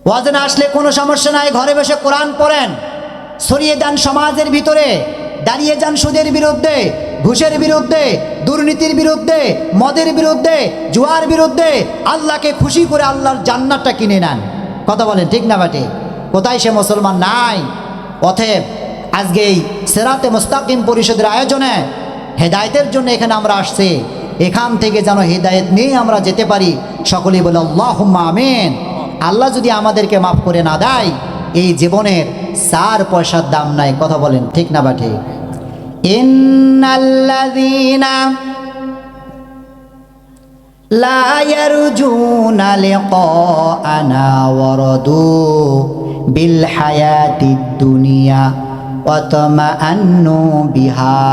ওয়াজে না আসলে কোনো সমস্যা নাই, ঘরে বসে কোরআন পড়েন, ছড়িয়ে দেন সমাজের ভিতরে, দাঁড়িয়ে যান সুদের বিরুদ্ধে, ঘুষের বিরুদ্ধে, দুর্নীতির বিরুদ্ধে, মদের বিরুদ্ধে, জুয়ার বিরুদ্ধে। আল্লাহকে খুশি করে আল্লাহর জান্নাতটা কিনে নেন। কথা বলেন ঠিক না বাটে? কোথায় সে মুসলমান? নাই। অতএব আজকে এই সিরাতে মুস্তাকিম পরিষদের আয়োজনে হেদায়েতের জন্য এখানে আমরা আসছি, এখান থেকে যেন হেদায়েত নিয়ে আমরা যেতে পারি। সকলেই বলে আল্লাহুম্মা আমিন। আল্লাহ যদি আমাদেরকে মাফ করে না দেয়, এই জীবনের 4 পয়সার দাম নাই। কথা বলেন ঠিক না বা ঠিক? ইন্নাল্লাযীনা লা ইয়ারজুনা লিকাআনা ওয়ারাদু বিল হায়াতিদ দুনিয়া ওয়া তামাআন্নু বিহা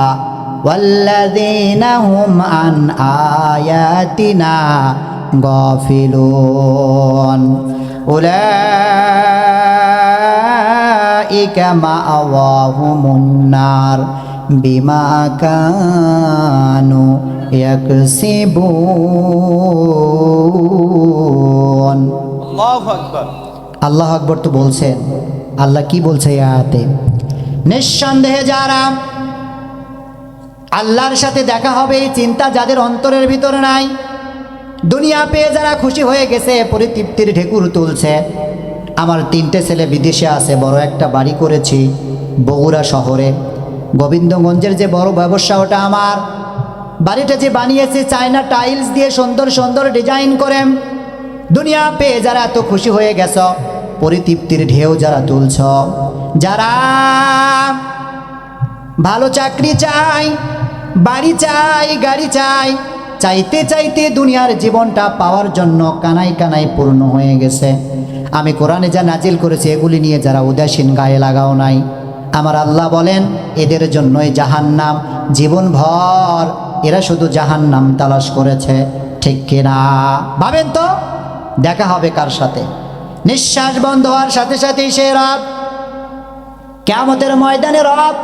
ওয়াল্লাযীনা হুম আন আয়াতিনা গাফিলুন উলাইকা মাআওয়াহুমুন নার বিমা কানু ইয়াকসিবুন। আল্লাহু আকবার। আল্লাহু আকবার তো বলছেন। আল্লাহ কি বলছে এই আয়াতে? নিঃসন্দেহে যারা আল্লাহর সাথে দেখা হবে এই চিন্তা যাদের অন্তরের ভিতরে নাই, দুনিয়া পেয়ে যারা খুশি হয়ে গেছে, পরিতৃপ্তির ঢেকুর তুলছে। আমার 3টে ছেলে বিদেশে আছে, বড় একটা বাড়ি করেছি বগুড়া শহরে। গোবিন্দগঞ্জের যে বড় ব্যবসা ওটা আমার। বাড়িটা যে বানিয়েছে চায়না টাইলস দিয়ে সুন্দর সুন্দর ডিজাইন করে। দুনিয়া পেয়ে যারা এত খুশি হয়ে গেছ, পরিতৃপ্তির ঢেউ যারা তুলছ, যারা ভালো চাকরি চাই, বাড়ি চাই, গাড়ি চাই, চাইতে চাইতে দুনিয়ার জীবনটা পাওয়ার জন্য কানাই কানাই পূর্ণ হয়ে গেছে। আমি কোরআনে যা নাজিল করেছি এগুলি নিয়ে যারা উদাসীন, গায়ে লাগাও নাই, আমার আল্লাহ বলেন এদের জন্যই জাহান্নাম। জীবনভর এরা শুধু জাহান্নাম তালাশ করেছে। ঠিক কিনা? ভাবেন তো, দেখা হবে কার সাথে? নিঃশ্বাস বন্ধ হওয়ার সাথে সাথেই সে রাত, কিয়ামতের ময়দানে রাত।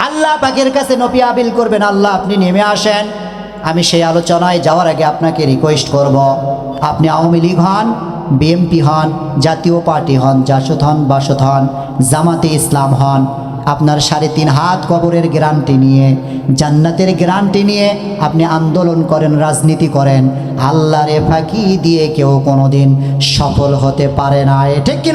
আল্লাহ পাকের কাছে নবী আবিল করবেন, আল্লাহ আপনি নেমে আসেন। আমি সেই আলোচনায় যাওয়ার আগে আপনাকে রিকোয়েস্ট করব, আপনি আওয়ামী লীগ হন, বিএমপি হন, জাতীয় পার্টি হন, জাসদ হন, বাসদ হন, জামাতে ইসলাম হন, আপনার 3.5 হাত কবরের গ্যারান্টি নিয়ে, জান্নাতের গ্যারান্টি নিয়ে আপনি আন্দোলন করেন, রাজনীতি করেন, আল্লাহরে ফাঁকি দিয়ে কেউ কোনোদিন সফল হতে পারে না। ঠিক কিনা?